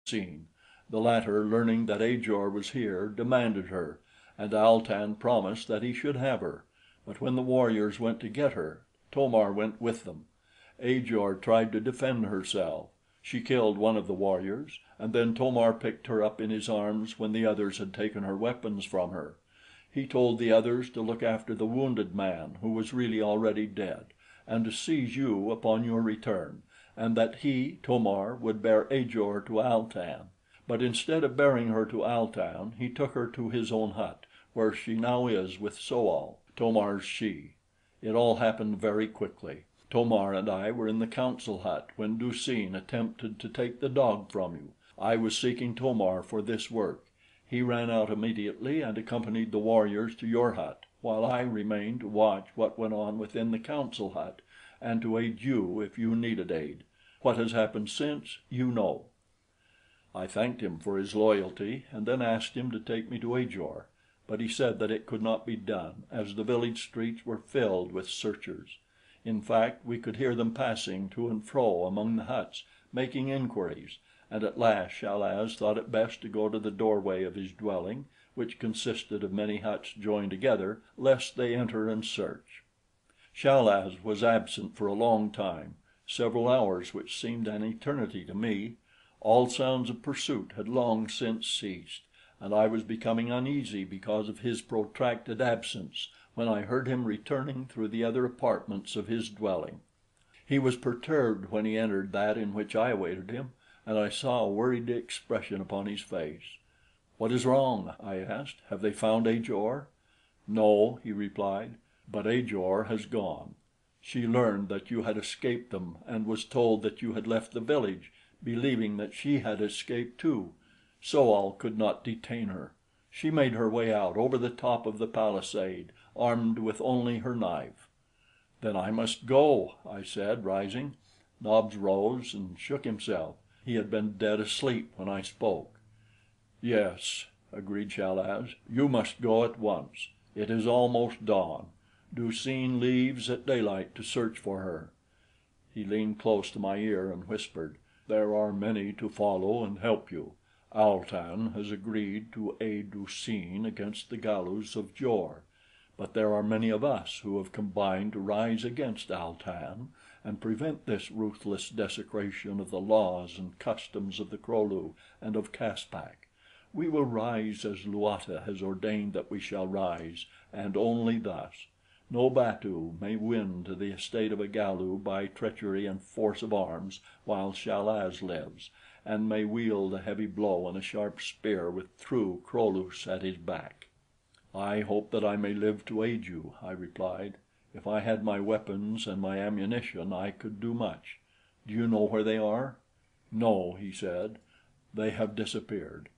scene. The latter, learning that Ajor was here, demanded her, and Al tan promised that he should have her; but when the warriors went to get her, To-mar went with them. Ajor tried to defend herself. She killed one of the warriors, and then To-mar picked her up in his arms when the others had taken her weapons from her. He told the others to look after the wounded man, who was really already dead, and to seize you upon your return, and that he, To-mar, would bear Ajor to Al-tan. But instead of bearing her to Al-tan, he took her to his own hut, where she now is with So-al, To-mar's she. It all happened very quickly. To-mar and I were in the council hut when Du-seen attempted to take the dog from you. I was seeking To-mar for this work. He ran out immediately and accompanied the warriors to your hut, while I remained to watch what went on within the council hut and to aid you if you needed aid. What has happened since, you know." I thanked him for his loyalty and then asked him to take me to Ajor, but he said that it could not be done, as the village streets were filled with searchers. In fact, we could hear them passing to and fro among the huts, making inquiries, and at last Chal-az thought it best to go to the doorway of his dwelling, which consisted of many huts joined together, lest they enter and search. Chal-az was absent for a long time, several hours which seemed an eternity to me. All sounds of pursuit had long since ceased, and I was becoming uneasy because of his protracted absence when I heard him returning through the other apartments of his dwelling. He was perturbed when he entered that in which I awaited him, and I saw a worried expression upon his face. "What is wrong?" I asked. "Have they found Ajor?" "No," he replied, "but Ajor has gone. She learned that you had escaped them and was told that you had left the village, believing that she had escaped too. So-al could not detain her. She made her way out over the top of the palisade, armed with only her knife." "Then I must go," I said, rising. Nobs rose and shook himself. He had been dead asleep when I spoke. "Yes," agreed Chal-az, "you must go at once. It is almost dawn. Du-seen leaves at daylight to search for her." He leaned close to my ear and whispered, "There are many to follow and help you. Al-tan has agreed to aid Du-seen against the Galus of Jor; but there are many of us who have combined to rise against Al-tan and prevent this ruthless desecration of the laws and customs of the Kro-lu and of Caspak. We will rise as Luata has ordained that we shall rise, and only thus. No Batu may win to the estate of a Galu by treachery and force of arms while Chal-az lives, and may wield a heavy blow and a sharp spear with true Kro-lus at his back." "I hope that I may live to aid you," I replied. "If I had my weapons and my ammunition, I could do much. Do you know where they are?" "No," he said. "They have disappeared."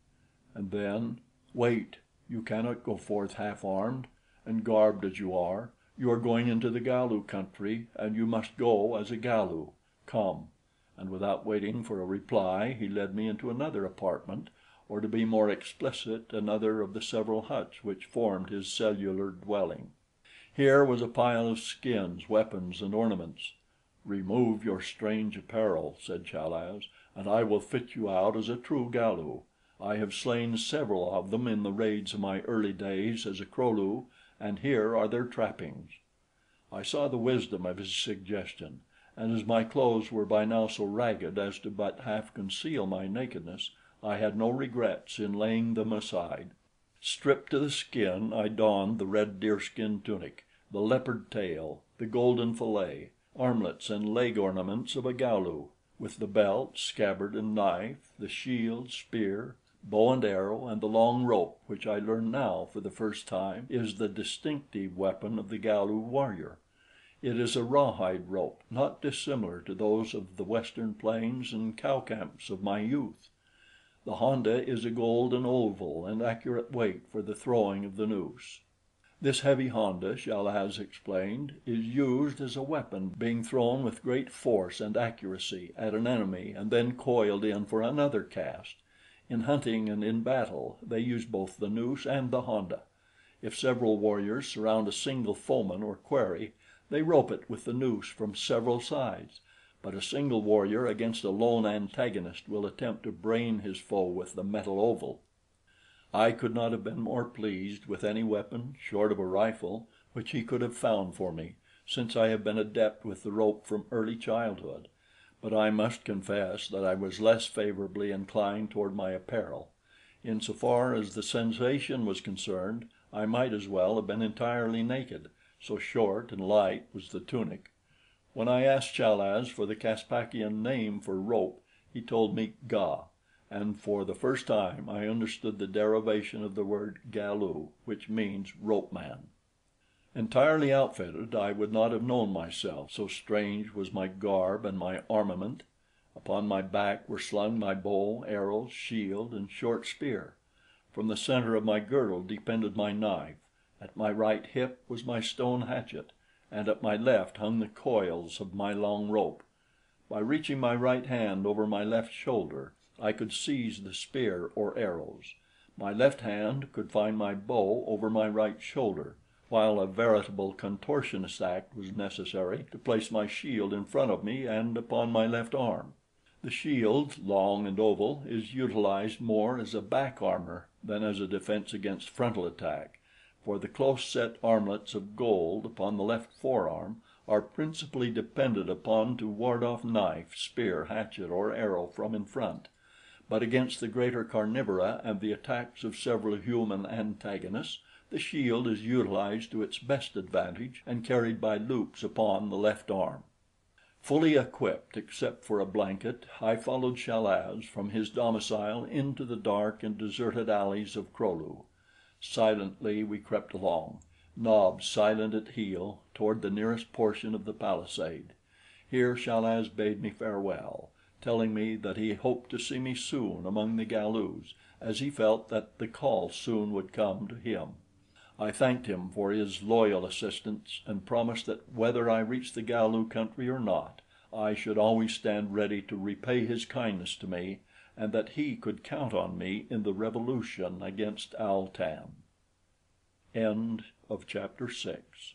And then, "Wait. You cannot go forth half armed, and garbed as you are. You are going into the Galu country, and you must go as a Galu. Come." And without waiting for a reply, he led me into another apartment, or to be more explicit, another of the several huts which formed his cellular dwelling. Here was a pile of skins, weapons and ornaments. "Remove your strange apparel," said Chal-az, "and I will fit you out as a true Galu. I have slain several of them in the raids of my early days as a Kro-lu, and here are their trappings." I saw the wisdom of his suggestion, and as my clothes were by now so ragged as to but half conceal my nakedness, I had no regrets in laying them aside. Stripped to the skin, I donned the red deerskin tunic, the leopard tail, the golden fillet, armlets and leg ornaments of a Galu, with the belt, scabbard and knife, the shield, spear, bow and arrow, and the long rope, which I learned now for the first time is the distinctive weapon of the Galu warrior. It is a rawhide rope, not dissimilar to those of the western plains and cow camps of my youth. The honda is a golden oval and accurate weight for the throwing of the noose. This heavy honda, Chal-az explained, is used as a weapon, being thrown with great force and accuracy at an enemy and then coiled in for another cast. In hunting and in battle they use both the noose and the honda. If several warriors surround a single foeman or quarry, they rope it with the noose from several sides, but a single warrior against a lone antagonist will attempt to brain his foe with the metal oval. I could not have been more pleased with any weapon, short of a rifle, which he could have found for me, since I have been adept with the rope from early childhood; but I must confess that I was less favorably inclined toward my apparel. In so far as the sensation was concerned, I might as well have been entirely naked, so short and light was the tunic. When I asked Chal az for the Caspakian name for rope, he told me ga, and for the first time I understood the derivation of the word Galu, which means rope man. Entirely outfitted, I would not have known myself, so strange was my garb and my armament. Upon my back were slung my bow, arrows, shield, and short spear. From the center of my girdle depended my knife, at my right hip was my stone hatchet, and at my left hung the coils of my long rope. By reaching my right hand over my left shoulder, I could seize the spear or arrows. My left hand could find my bow over my right shoulder, while a veritable contortionist act was necessary to place my shield in front of me and upon my left arm. The shield, long and oval, is utilized more as a back armor than as a defense against frontal attack, for the close set armlets of gold upon the left forearm are principally depended upon to ward off knife, spear, hatchet, or arrow from in front; but against the greater carnivora and the attacks of several human antagonists the shield is utilized to its best advantage and carried by loops upon the left arm. Fully equipped except for a blanket, I followed Chal az from his domicile into the dark and deserted alleys of Kro lu. Silently we crept along, Nobs silent at heel, toward the nearest portion of the palisade. Here Chal az bade me farewell, telling me that he hoped to see me soon among the Galus, as he felt that the call soon would come to him. I thanked him for his loyal assistance, and promised that whether I reached the Galu country or not, I should always stand ready to repay his kindness to me, and that he could count on me in the revolution against Al tan. End of chapter 6.